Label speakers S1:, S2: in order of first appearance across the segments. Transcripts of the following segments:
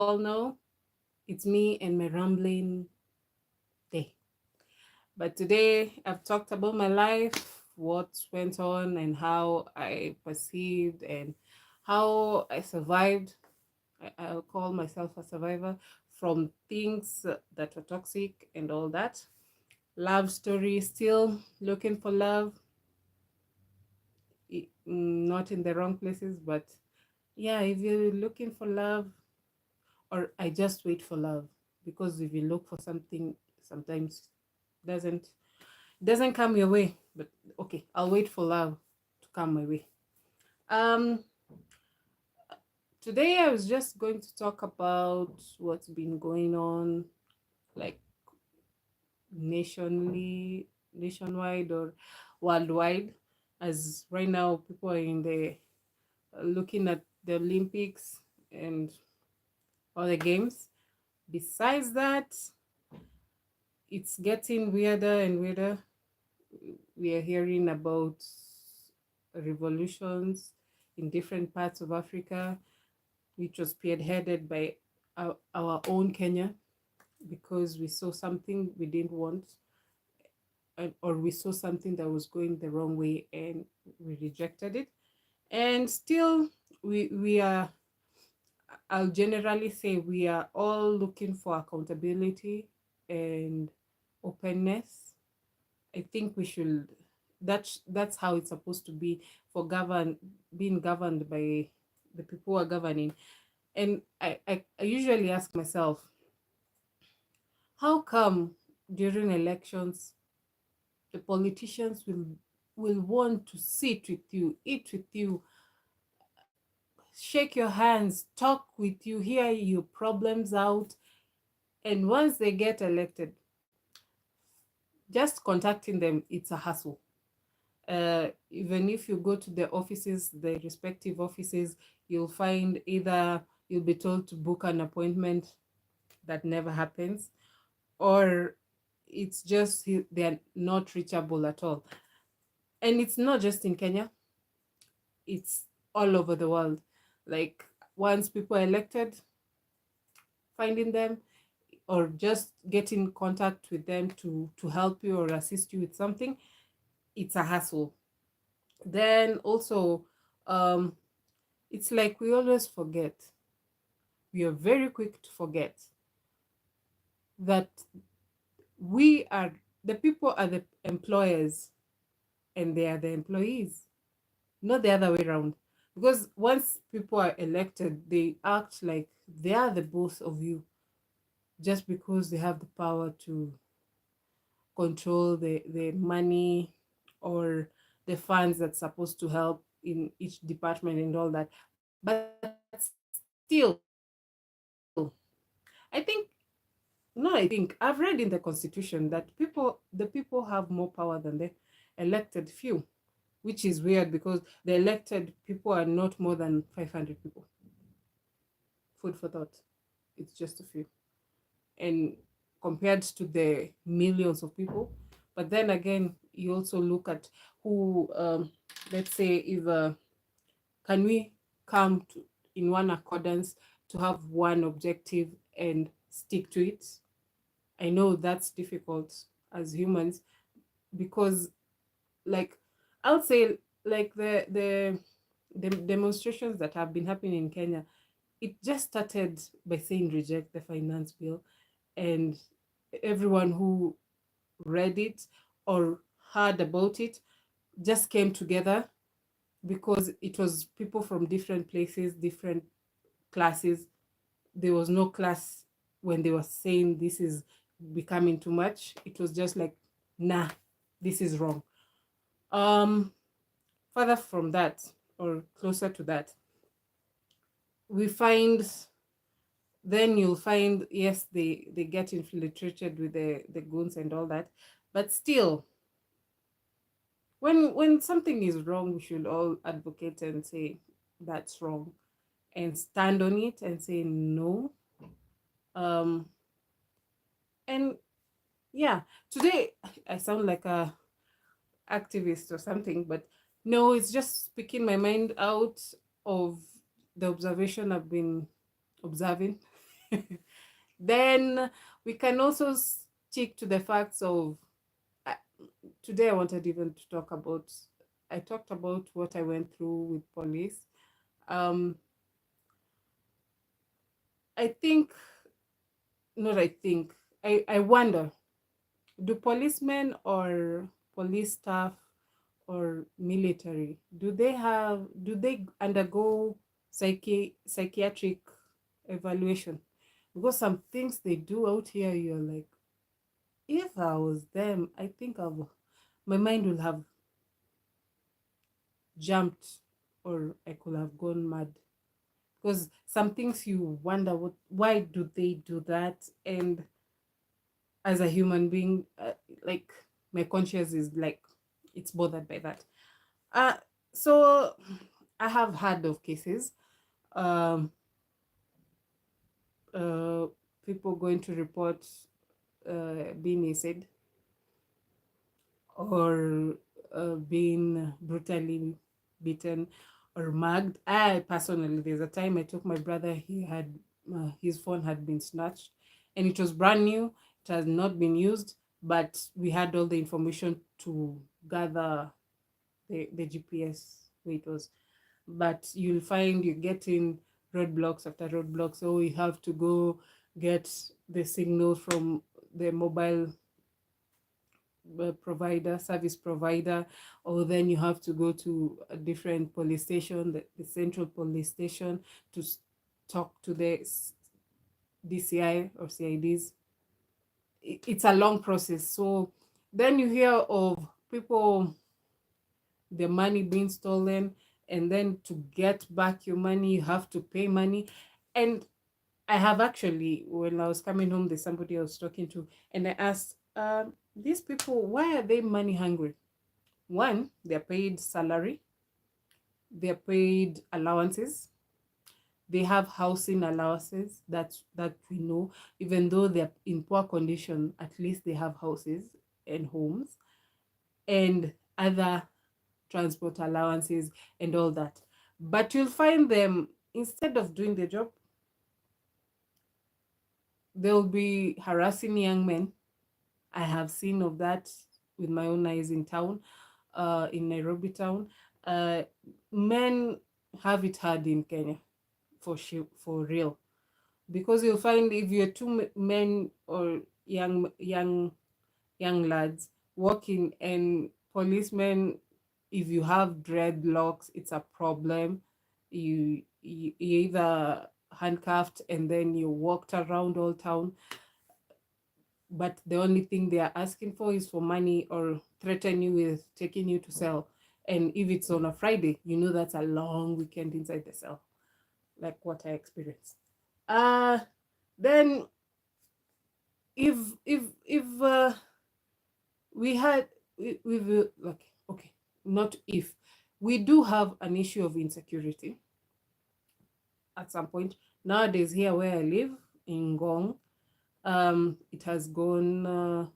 S1: all know, it's me and my rambling day. But today I've talked about my life, what went on, and how I perceived and how I survived. I'll call myself a survivor from things that were toxic and all that. Love story, still looking for love, not in the wrong places, but yeah, if you're looking for love, or I just wait for love, because if you look for something, sometimes doesn't doesn't come your way. But okay, I'll wait for love to come my way. Um, Today I was just going to talk about what's been going on, like nationwide or worldwide, as right now people are in the looking at the Olympics and other games. Besides that, it's getting weirder and weirder. We are hearing about revolutions in different parts of Africa, which was spearheaded by our own Kenya, because we saw something we didn't want, or we saw something that was going the wrong way and we rejected it. And still, we are, I'll generally say, we are all looking for accountability and openness. I think we should, that's how it's supposed to be, for being governed by the people who are governing. And I usually ask myself, how come during elections the politicians will want to sit with you, eat with you, shake your hands, talk with you, hear your problems out, and once they get elected, just contacting them, it's a hassle. Even if you go to the offices, the respective offices, you'll find either you'll be told to book an appointment that never happens, or it's just they're not reachable at all. And it's not just in Kenya, it's all over the world. Like, once people are elected, finding them or just get in contact with them to help you or assist you with something, it's a hassle. Then also, um it's like we always forget, we are very quick to forget that we are, the people are the employers and they are the employees, not the other way around. Because once people are elected, they act like they are the boss of you, just because they have the power to control the money or the funds that's supposed to help in each department and all that. But still, I think, no, I think I've read in the constitution that the people have more power than the elected few, which is weird because the elected people are not more than 500 people. Food for thought. It's just a few. And compared to the millions of people. But then again, you also look at who, let's say, if can we come to, in one accordance, to have one objective and stick to it? I know that's difficult as humans, because, like, I would say, like the demonstrations that have been happening in Kenya, it just started by saying reject the finance bill, and everyone who read it or heard about it just came together, because it was people from different places, different classes. There was no class when they were saying this is becoming too much. It was just like, nah, this is wrong. Um, Further from that, or closer to that, we find, then you'll find, yes, they get infiltrated with the goons and all that, but still, when something is wrong, we should all advocate and say that's wrong, and stand on it and say no. um and yeah, today I sound like a activist or something, but no, it's just speaking my mind out of the observation I've been observing. Then we can also stick to the facts of uh, today I wanted even to talk about, I talked about what I went through with police. Um, I think, not I think, I wonder, do policemen or police staff or military, do they undergo psychiatric evaluation? Because some things they do out here, you're like, if I was them, I think my mind will have jumped, or I could have gone mad. Because some things you wonder, why do they do that? And as a human being, like, my conscience is like, it's bothered by that. Uh, so I have heard of cases, um, uh, people going to report being acid or being brutally beaten or mugged. I personally, there's a time I took my brother, he had his phone had been snatched and it was brand new, it has not been used, but we had all the information to gather the GPS where it was. But you'll find you get in roadblocks after roadblocks, so you have to go get the signal from the mobile provider, service provider, or then you have to go to a different police station, the central police station, to talk to the DCI or CIDs. It's a long process. So then you hear of people, the money being stolen, and then to get back your money, you have to pay money. And I have actually, when I was coming home, there's somebody I was talking to, and I asked, these people, why are they money hungry? One, they're paid salary, they're paid allowances, they have housing allowances that we know, even though they're in poor condition, at least they have houses and homes and other transport allowances and all that. But you'll find them, instead of doing the job, they'll be harassing young men. I have seen of that with my own eyes in town, in Nairobi town. Uh, Men have it hard in Kenya, for real, because you'll find if you're two men or young lads walking, and policemen, if you have dreadlocks, it's a problem. You either handcuffed and then you walked around all town, but the only thing they are asking for is for money or threaten you with taking you to cell. And if it's on a Friday, you know that's a long weekend inside the cell, like what I experienced. Then if we had we've like, okay, not if, we do have an issue of insecurity at some point nowadays here where I live in Ngong. It has gone,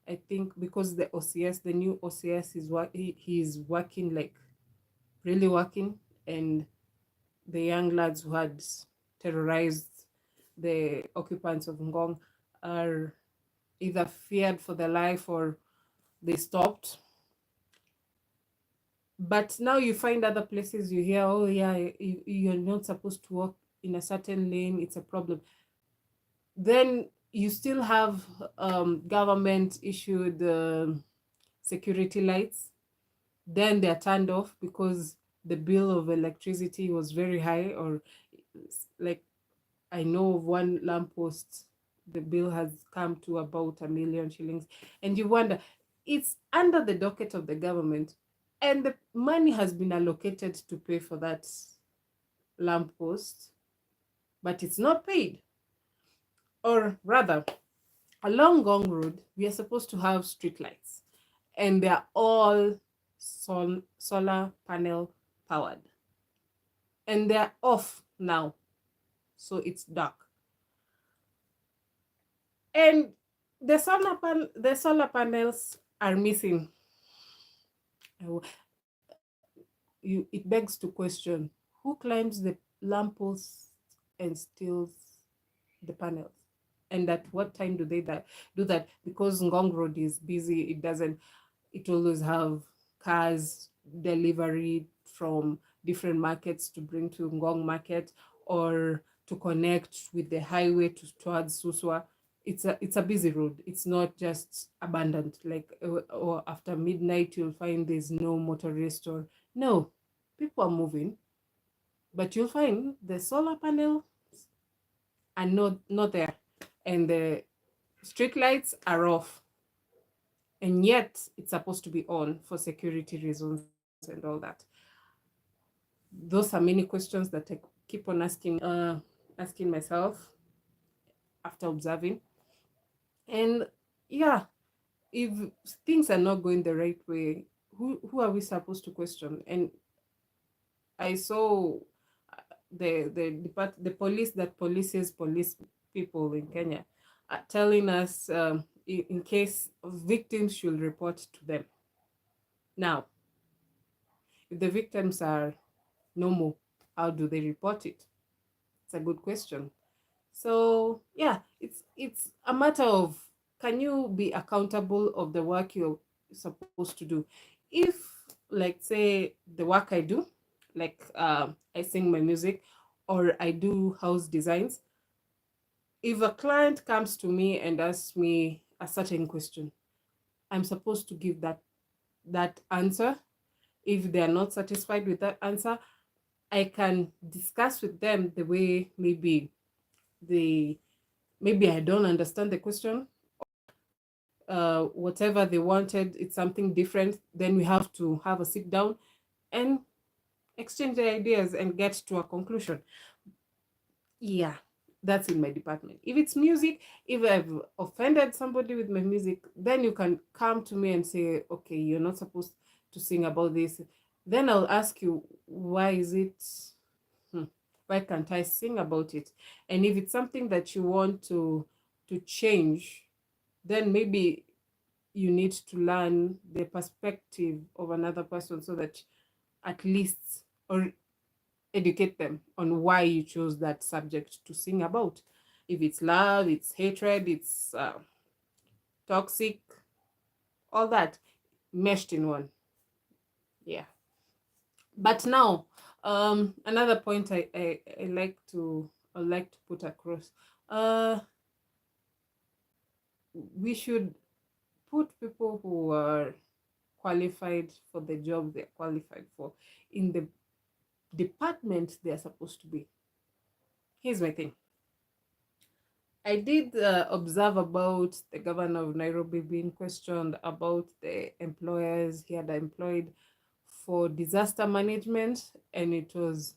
S1: I think because the OCS, the new OCS, is what he's working, like really working, and the young lads who had terrorized the occupants of Ngong are either feared for their life or they stopped. But now you find other places, you hear, oh yeah, you're not supposed to walk in a certain lane, it's a problem. Then you still have government issued security lights, then they're turned off because the bill of electricity was very high, or like, I know of one lamppost, the bill has come to about 1 million shillings, and you wonder, it's under the docket of the government, and the money has been allocated to pay for that lamppost, but it's not paid. Or rather, along Gong Road, we are supposed to have street lights, and they are all solar panel powered, and they're off now, so it's dark. And the solar panels are missing. It begs to question, who climbs the lamppost and steals the panels. And at what time do they do that? Because Ngong Road is busy, it always have cars delivery from different markets to bring to Ngong Market, or to connect with the highway towards Suswa. It's a busy road. It's not just abandoned, like or after midnight you'll find there's no motorist, or no, people are moving, but you'll find the solar panel are not there, and the street lights are off, and yet it's supposed to be on for security reasons and all that. Those are many questions that I keep on asking myself after observing. And yeah, if things are not going the right way, who are we supposed to question? And I saw the police that police people in Kenya are telling us, in case victims should report to them. Now, if the victims are normal, how do they report it? It's a good question. So yeah, it's a matter of, can you be accountable of the work you're supposed to do? If, like, say the work I do, like I sing my music or I do house designs, if a client comes to me and asks me a certain question, I'm supposed to give that answer. If they are not satisfied with that answer, I can discuss with them the way they maybe I don't understand the question. Whatever they wanted, it's something different. Then we have to have a sit down and exchange the ideas and get to a conclusion. Yeah, that's in my department. If it's music, if I've offended somebody with my music, then you can come to me and say, okay, you're not supposed to sing about this. Then I'll ask you, why is it? Why can't I sing about it? And if it's something that you want to change, then maybe you need to learn the perspective of another person, so that at least, or educate them on why you chose that subject to sing about. If it's love, it's hatred, it's toxic, all that meshed in one. Yeah. But now, another point I like to put across. We should put people who are qualified for the job they're qualified for in the department they're supposed to be. Here's my thing. I did observe about the governor of Nairobi being questioned about the employers he had employed for disaster management, and it was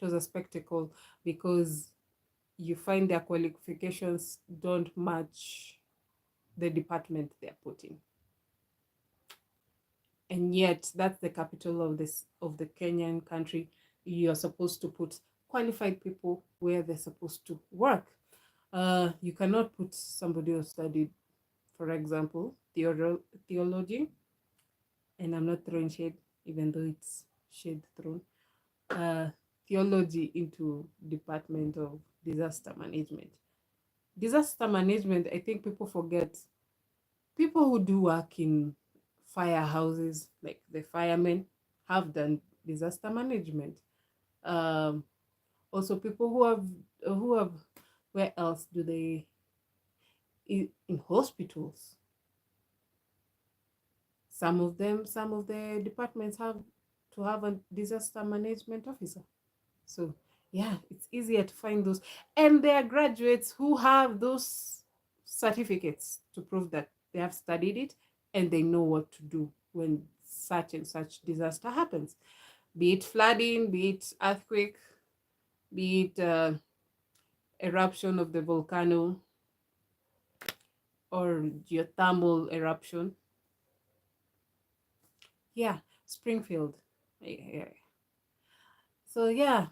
S1: a spectacle, because you find their qualifications don't match the department they're put in. And yet that's the capital of the Kenyan country. You're supposed to put qualified people where they're supposed to work. You cannot put somebody who studied, for example, theology, and I'm not throwing shade, even though it's shade thrown, theology into Department of Disaster Management. Disaster management, I think people forget, people who do work in firehouses, like the firemen, have done disaster management. Also, people who have, where else do they, in hospitals. Some of the departments have to have a disaster management officer. So yeah, it's easier to find those, and there are graduates who have those certificates to prove that they have studied it and they know what to do when such and such disaster happens, be it flooding, be it earthquake, be it eruption of the volcano or geothermal eruption. Yeah, Springfield. Yeah. So yeah,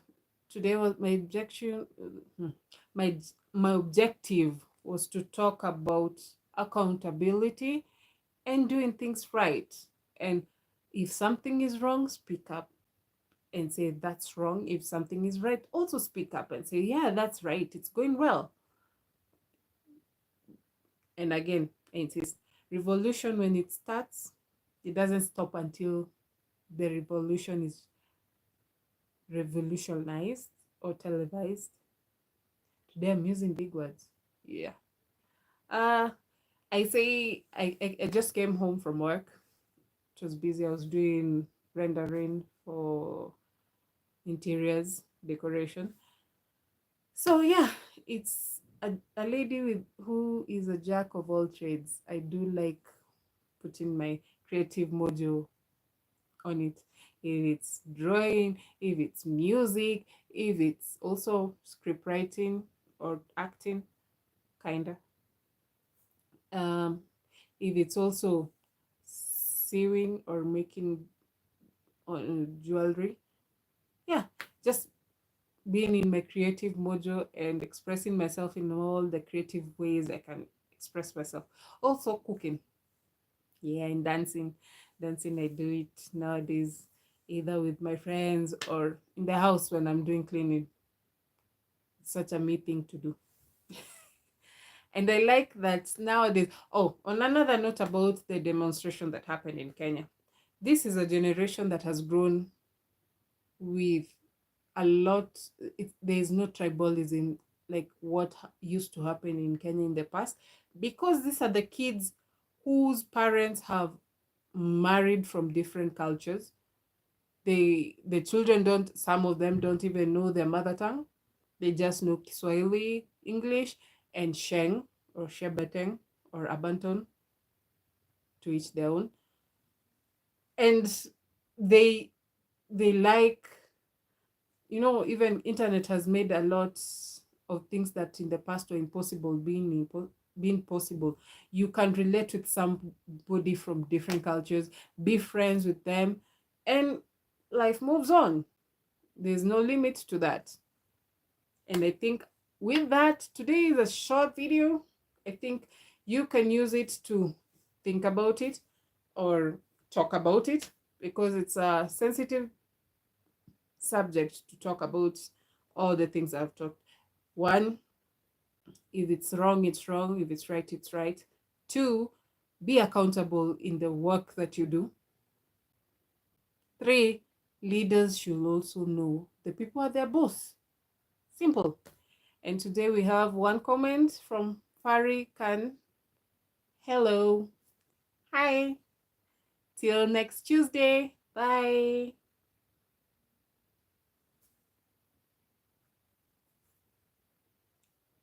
S1: today was my objection. My objective was to talk about accountability and doing things right. And if something is wrong, speak up. and say that's wrong. If something is right, also speak up and say, yeah, that's right, it's going well. And again, it is revolution, when it starts, it doesn't stop until the revolution is revolutionized or televised. Today I'm using big words. Yeah. I say I just came home from work. It was busy. I was doing rendering for interiors decoration. So yeah, it's a lady with who is a jack of all trades. I do like putting my creative mojo on it. If it's drawing, if it's music, if it's also script writing or acting, kinda. If it's also sewing or making jewelry, yeah, just being in my creative mojo and expressing myself in all the creative ways I can express myself. Also cooking, yeah, and dancing. Dancing, I do it nowadays either with my friends or in the house when I'm doing cleaning. It's such a me thing to do. And I like that nowadays. Oh, on another note about the demonstration that happened in Kenya, this is a generation that has grown with a lot. There is no tribalism like what used to happen in Kenya in the past, because these are the kids whose parents have married from different cultures. The children don't, some of them don't even know their mother tongue. They just know Kiswahili, English, and Sheng or Shebeteng or Abanton, to each their own. And they like, even internet has made a lot of things that in the past were impossible being possible. You can relate with somebody from different cultures, be friends with them, and life moves on. There's no limit to that. And I think with that, today is a short video. I think you can use it to think about it or talk about it, because it's a sensitive subject to talk about all the things I've talked. One, if it's wrong, it's wrong. If it's right, it's right. Two, be accountable in the work that you do. Three, leaders should also know the people are their boss. Simple. And today we have one comment from Fari Khan. Hello. Hi. Till next Tuesday. Bye.